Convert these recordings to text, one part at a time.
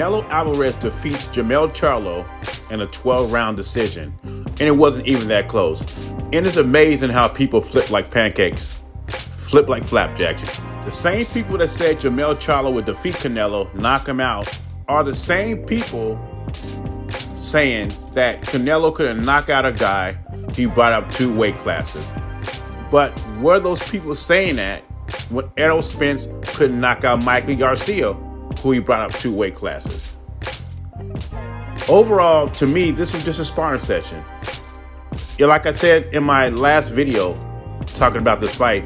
Canelo Alvarez defeats Jermell Charlo in a 12-round decision, and it wasn't even that close. And it's amazing how people flip like pancakes, flip like flapjacks. The same people that said Jermell Charlo would defeat Canelo, knock him out, are the same people saying that Canelo couldn't knock out a guy he brought up 2 weight classes. But were those people saying that when Errol Spence couldn't knock out Mikey Garcia, who he brought up 2 weight classes? Overall, to me, this was just a sparring session. Like I said in my last video talking about this fight,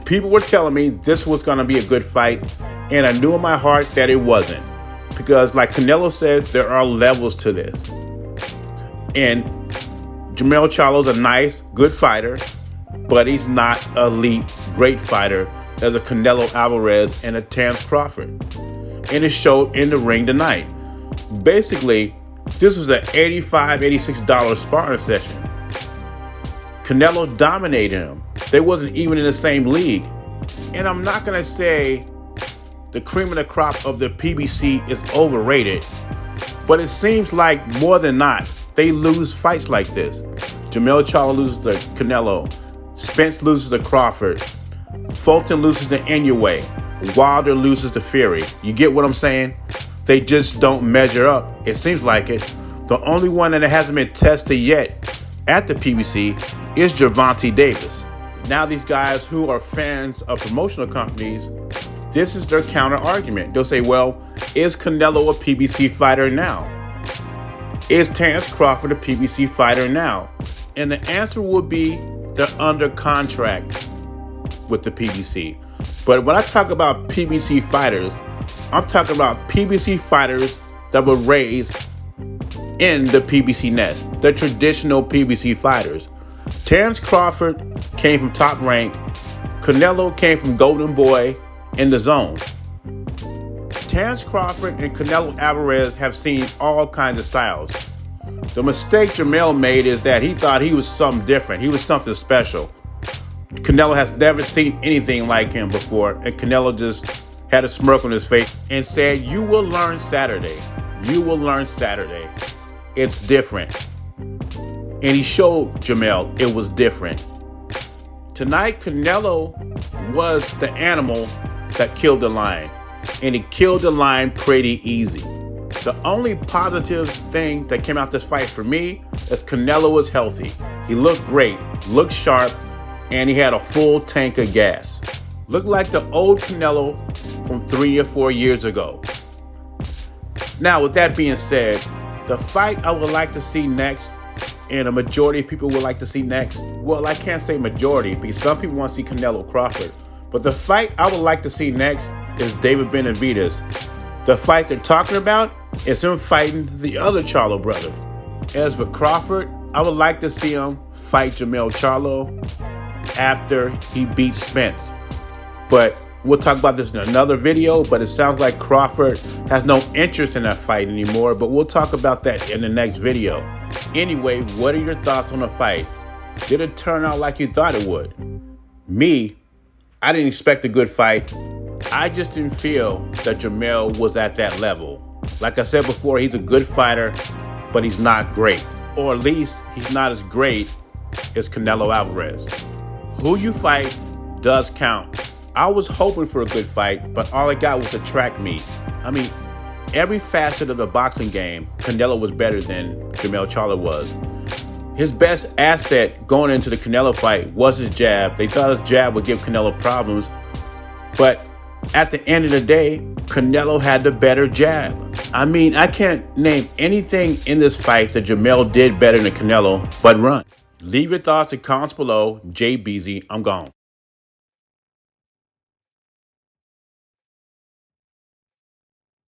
people were telling me this was going to be a good fight, and I knew in my heart that it wasn't. Because like Canelo said, there are levels to this. And Jermell Charlo's a nice, good fighter, but he's not an elite, great fighter as a Canelo Alvarez and a Terence Crawford. And it showed in the ring tonight. Basically, this was an $85, $86 sparring session. Canelo dominated him. They wasn't even in the same league. And I'm not going to say the cream of the crop of the PBC is overrated, but it seems like more than not, they lose fights like this. Jermell Charlo loses to Canelo. Spence loses to Crawford. Fulton loses to Inoue. Wilder loses to Fury. You get what I'm saying? They just don't measure up. It seems like it. The only one that hasn't been tested yet at the PBC is Gervonta Davis. Now these guys who are fans of promotional companies, this is their counter argument. They'll say, well, is Canelo a PBC fighter now? Is Terence Crawford a PBC fighter now? And the answer would be they're under contract with the PBC. But when I talk about PBC fighters, I'm talking about PBC fighters that were raised in the PBC nest, the traditional PBC fighters. Terence Crawford came from Top Rank. Canelo came from Golden Boy in the Zone. Terence Crawford and Canelo Alvarez have seen all kinds of styles. The mistake Jermell made is that he thought he was something different. He was something special. Canelo has never seen anything like him before, and Canelo just had a smirk on his face and said, "You will learn Saturday. You will learn Saturday. It's different." And he showed Jermell it was different. Tonight, Canelo was the animal that killed the lion, and he killed the lion pretty easy. The only positive thing that came out this fight for me is Canelo was healthy. He looked great, looked sharp, and he had a full tank of gas. Looked like the old Canelo from 3 or 4 years ago. Now, with that being said, the fight I would like to see next, and a majority of people would like to see next, well, I can't say majority because some people want to see Canelo Crawford, but the fight I would like to see next is David Benavidez. The fight they're talking about is him fighting the other Charlo brother. As for Crawford, I would like to see him fight Jermell Charlo after he beats Spence. But we'll talk about this in another video, but it sounds like Crawford has no interest in that fight anymore, but we'll talk about that in the next video. Anyway, what are your thoughts on the fight? Did it turn out like you thought it would? Me, I didn't expect a good fight. I just didn't feel that Jermell was at that level. Like I said before, he's a good fighter, but he's not great. Or at least he's not as great as Canelo Alvarez. Who you fight does count. I was hoping for a good fight, but all I got was a track meet. I mean, every facet of the boxing game, Canelo was better than Jermell Charlo was. His best asset going into the Canelo fight was his jab. They thought his jab would give Canelo problems, but at the end of the day, Canelo had the better jab. I mean, I can't name anything in this fight that Jermell did better than Canelo but run. Leave your thoughts and comments below. Jay Beezy, I'm gone.